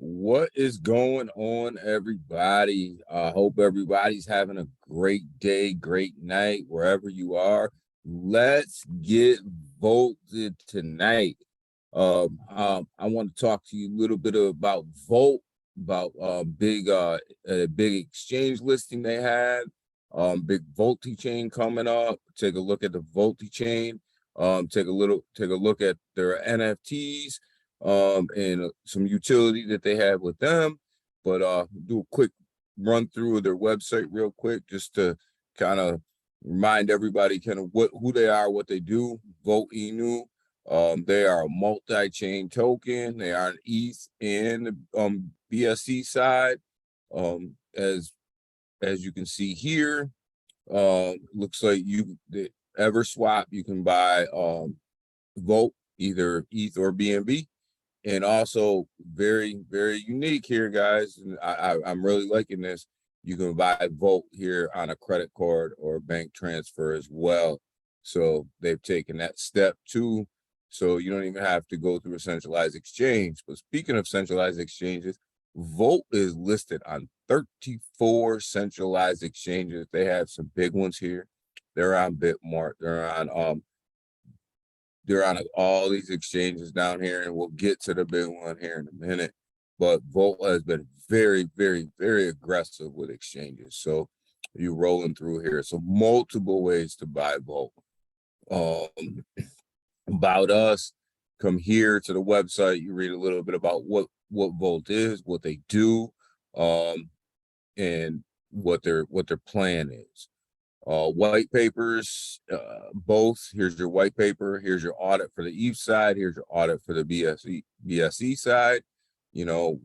What is going on, everybody? I hope everybody's having a great day, great night, wherever you are. Let's get voted tonight. I want to talk to you a little bit about Volt, about a big exchange listing they had, big Voltichange coming up. Take a look at the Voltichange. Take a look at their NFTs and some utility that they have with them. But do a quick run through of their website real quick, just to kind of remind everybody kind of who they are, what they do. Vote Inu. They are a multi-chain token. They are an ETH and BSC side. As you can see here, looks like the EverSwap, you can buy Vote, either ETH or BNB. And also very, very unique here, guys. And I'm really liking this. You can buy Volt here on a credit card or bank transfer as well. So they've taken that step too. So you don't even have to go through a centralized exchange. But speaking of centralized exchanges, Volt is listed on 34 centralized exchanges. They have some big ones here. They're on Bitmart. They're on all these exchanges down here, and we'll get to the big one here in a minute. But Volt has been very, very, very aggressive with exchanges. So you're rolling through here. So multiple ways to buy Volt. About us, come here to the website. You read a little bit about what Volt is, what they do, and what their plan is. White papers, both. Here's your white paper. Here's your audit for the ETH side. Here's your audit for the BSE side. You know,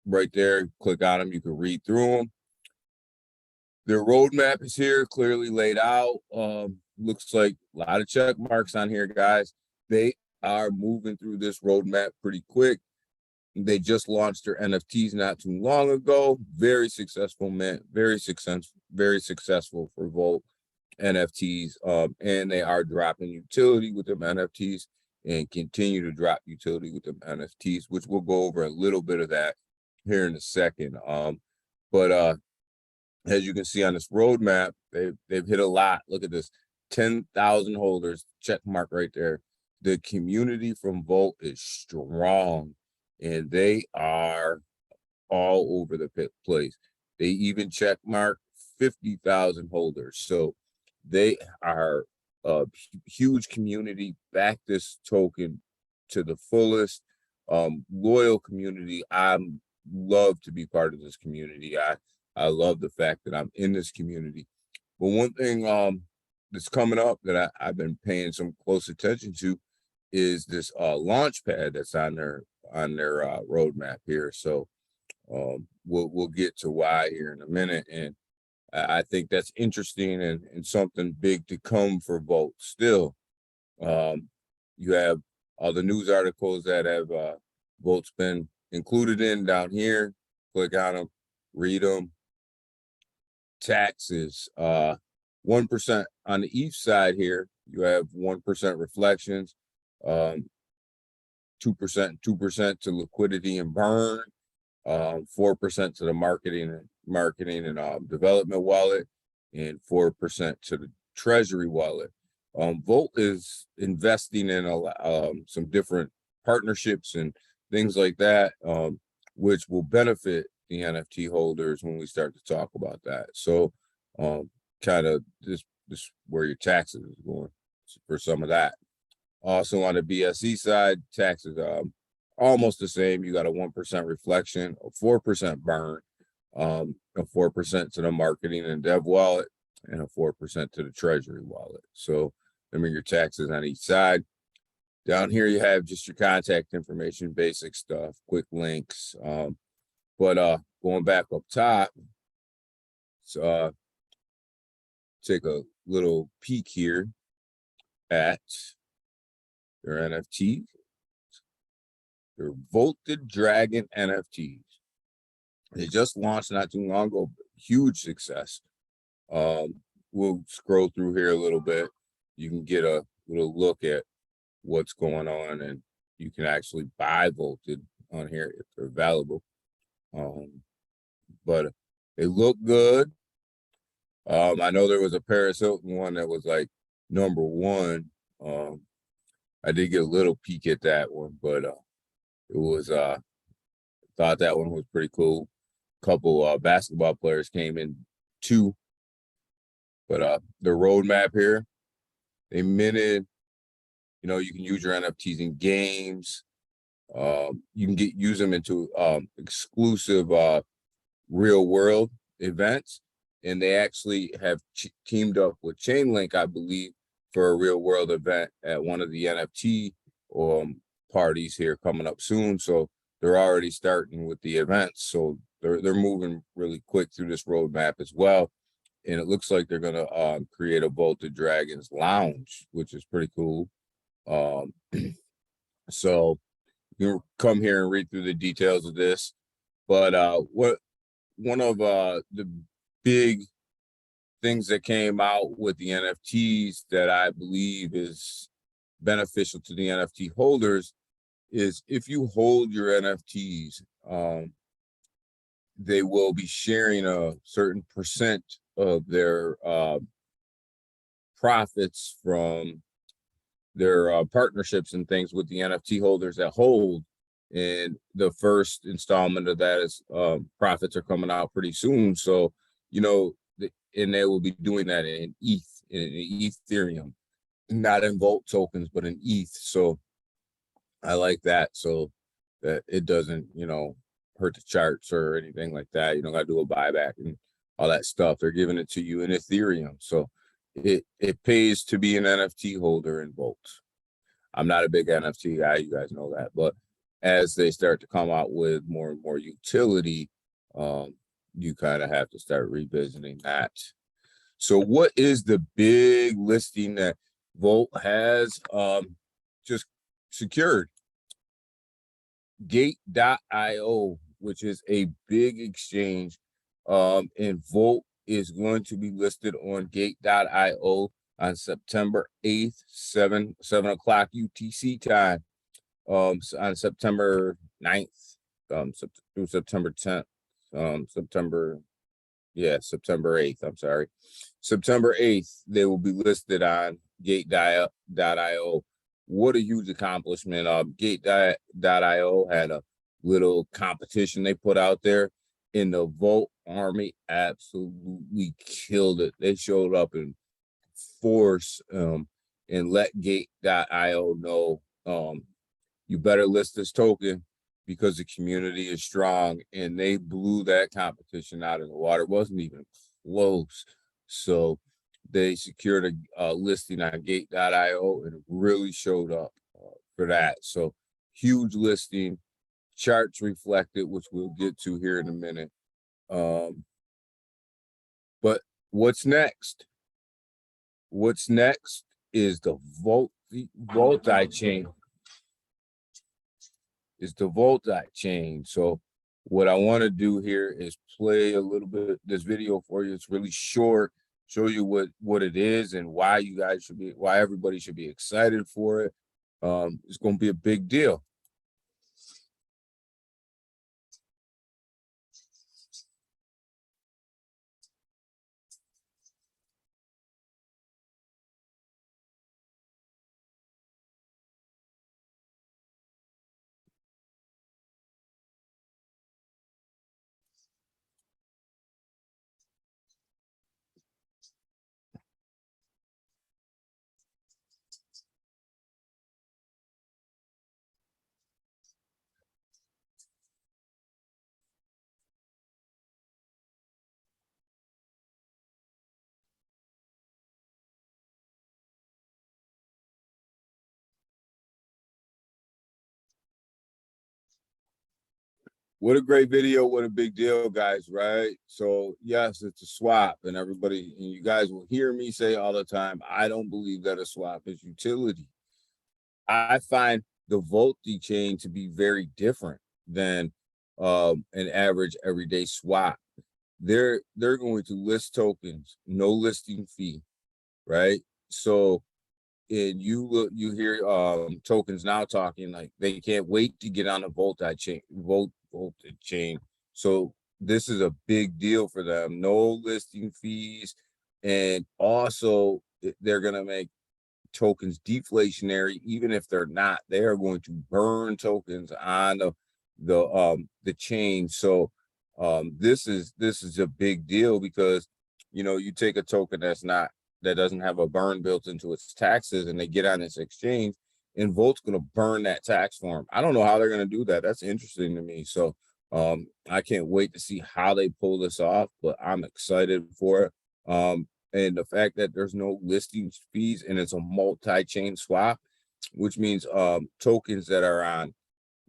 right there, click on them. You can read through them. Their roadmap is here, clearly laid out. Looks like a lot of check marks on here, guys. They are moving through this roadmap pretty quick. They just launched their NFTs not too long ago. Very successful, man. Very successful for Volt NFTs. And they are dropping utility with them NFTs and continue to drop utility with them NFTs, which we'll go over a little bit of that here in a second. But as you can see on this roadmap, they've hit a lot. Look at this, 10,000 holders, check mark right there. The community from Volt is strong, and they are all over the place. They even check mark 50,000 holders. So they are a huge community. Back this token to the fullest. Loyal community. I love to be part of this community. I love the fact that I'm in this community. But one thing that's coming up that I've been paying some close attention to is this launch pad that's on their roadmap here. So we'll get to why here in a minute. And I think that's interesting and something big to come for Volt still. You have all the news articles that have Volt's been included in down here. Click on them, read them. Taxes, 1% on the ETH side here. You have 1% reflections, 2%, 2% to liquidity and burn, 4% to the marketing and development wallet, and 4% to the treasury wallet. Volt is investing in some different partnerships and things like that, which will benefit the NFT holders when we start to talk about that. So kind of this where your taxes is going for some of that. Also on the BSE side, taxes almost the same. You got a 1% reflection, a 4% burn, a 4% to the marketing and dev wallet, and a 4% to the treasury wallet. So remember your taxes on each side. Down here you have just your contact information, basic stuff, quick links. But going back up top, so take a little peek here at their NFTs. Their Volted Dragon NFTs. They just launched not too long ago. Huge success. We'll scroll through here a little bit. You can get a little look at what's going on, and you can actually buy Volted on here if they're available. But they look good. I know there was a Paris Hilton one that was like number one. I did get a little peek at that one, but it was thought that one was pretty cool. Couple basketball players came in too. But the roadmap here, they minted, you can use your NFTs in games. You can use them into exclusive real world events. And they actually have teamed up with Chainlink, I believe, for a real world event at one of the NFT parties here coming up soon. So they're already starting with the events. So they're moving really quick through this roadmap as well. And it looks like they're gonna create a Volta Dragons lounge, which is pretty cool. So you come here and read through the details of this. But one of the big things that came out with the NFTs that I believe is beneficial to the NFT holders is if you hold your NFTs, they will be sharing a certain percent of their profits from their partnerships and things with the NFT holders that hold. And the first installment of that is profits are coming out pretty soon. So, and they will be doing that in ETH, in Ethereum, not in Volt tokens, but in ETH. So I like that. So that it doesn't, hurt the charts or anything like that. You don't got to do a buyback and all that stuff. They're giving it to you in Ethereum. So it pays to be an NFT holder in Volt. I'm not a big NFT guy, you guys know that, but as they start to come out with more and more utility, you kind of have to start revisiting that. So what is the big listing that Volt has just secured? Gate.io, which is a big exchange, and Volt is going to be listed on Gate.io on September 8th, 7 o'clock UTC time, on September 9th, through September 10th, September 8th, I'm sorry. September 8th, they will be listed on Gate.io. What a huge accomplishment. Gate.io had a little competition they put out there, and the Volt Army absolutely killed it. They showed up in force and let Gate.io know you better list this token because the community is strong, and they blew that competition out of the water. It wasn't even close. So they secured a listing on Gate.io, and it really showed up for that. So huge listing, charts reflected, which we'll get to here in a minute. But what's next? What's next is the Voltichange. Is the Voltichange. So what I want to do here is play a little bit this video for you. It's really short, show you what it is and why everybody should be excited for it. It's going to be a big deal. What a great video. What a big deal, guys, right? So yes, it's a swap, and you guys will hear me say all the time, I don't believe that a swap is utility. I find the Voltichange to be very different than an average everyday swap. They're going to list tokens, no listing fee, right? So and you hear tokens now talking like they can't wait to get on the Voltichange So this is a big deal for them. No listing fees, and also they're going to make tokens deflationary. Even if they're not, they are going to burn tokens on the chain. So this is a big deal, because you take a token that doesn't have a burn built into its taxes, and they get on this exchange, and Volt's going to burn that tax for them. I don't know how they're going to do that. That's interesting to me. So I can't wait to see how they pull this off, but I'm excited for it. And the fact that there's no listing fees, and it's a multi-chain swap, which means tokens that are on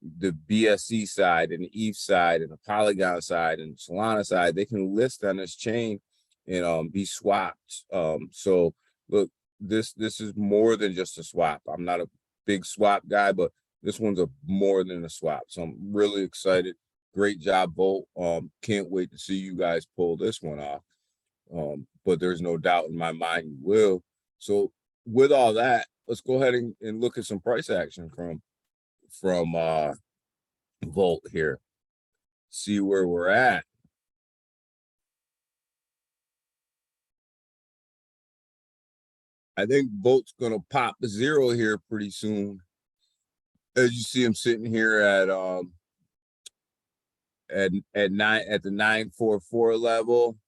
the BSC side and the ETH side and the Polygon side and Solana side, they can list on this chain and be swapped. So look, this is more than just a swap. I'm not a big swap guy, but this one's more than a swap. So I'm really excited. Great job, Volt. Can't wait to see you guys pull this one off. But there's no doubt in my mind you will. So with all that, let's go ahead and look at some price action from Volt here. See where we're at. I think Volt's gonna pop a zero here pretty soon. As you see him sitting here at the 944 level.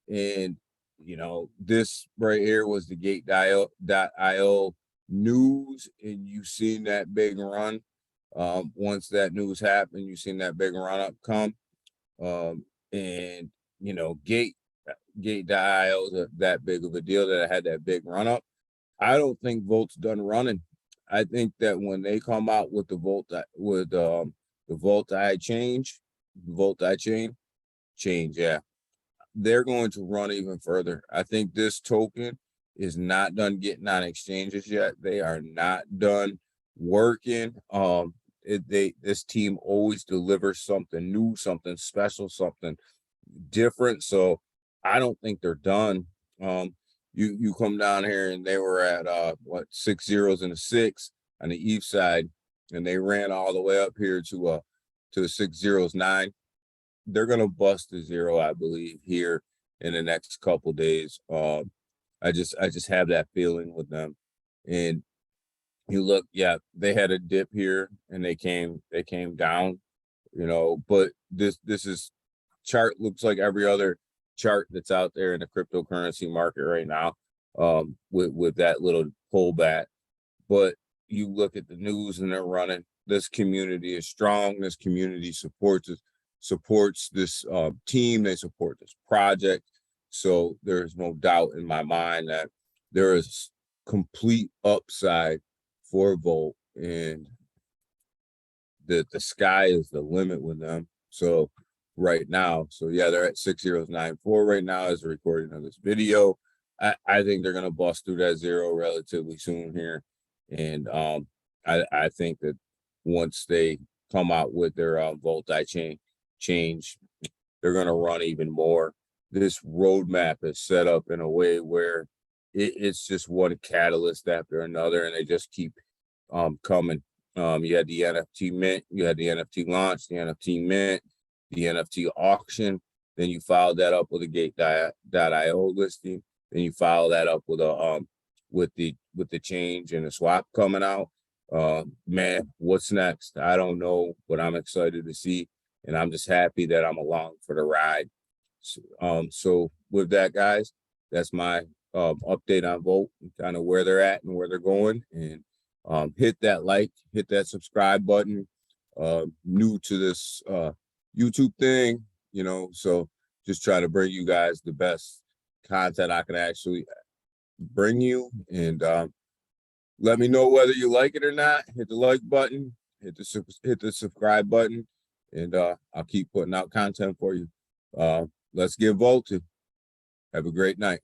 And this right here was the gate.io news, and you've seen that big run. Once that news happened, you've seen that big run up come. And gate.io is that big of a deal that I had that big run up. I don't think Volt's done running. I think that when they come out with the Voltichange, yeah, they're going to run even further. I think this token is not done getting on exchanges yet. They are not done working. This team always delivers something new, something special, something different. So I don't think they're done. You come down here, and they were at 6 zeros and a 6 on the ETH side, and they ran all the way up here to 6 zeros 9. They're gonna bust a zero, I believe, here in the next couple days. I just have that feeling with them. And you look, yeah, they had a dip here, and they came down, but this is chart looks like every other chart that's out there in the cryptocurrency market right now, with that little pullback. But you look at the news, and they're running. This community is strong. This community supports this team. They support this project. So there's no doubt in my mind that there is complete upside for Volt, and the sky is the limit with them. So right now, yeah, they're at 6094 right now as a recording of this video. I think they're gonna bust through that zero relatively soon here. And I think that once they come out with their Voltichange, they're gonna run even more. This roadmap is set up in a way where it's just one catalyst after another, and they just keep coming. You had the NFT mint, you had the NFT launch, the NFT mint, the NFT auction. Then you followed that up with a gate.io listing. Then you follow that up with a with the change and the swap coming out. Man, what's next? I don't know, but I'm excited to see, and I'm just happy that I'm along for the ride. So with that, guys, that's my update on Volt, kind of where they're at and where they're going. And hit that like, hit that subscribe button. New to this YouTube thing, so just try to bring you guys the best content I can actually bring you. And let me know whether you like it or not. Hit the like button, hit the subscribe button, and I'll keep putting out content for you. Let's get Volted. Have a great night.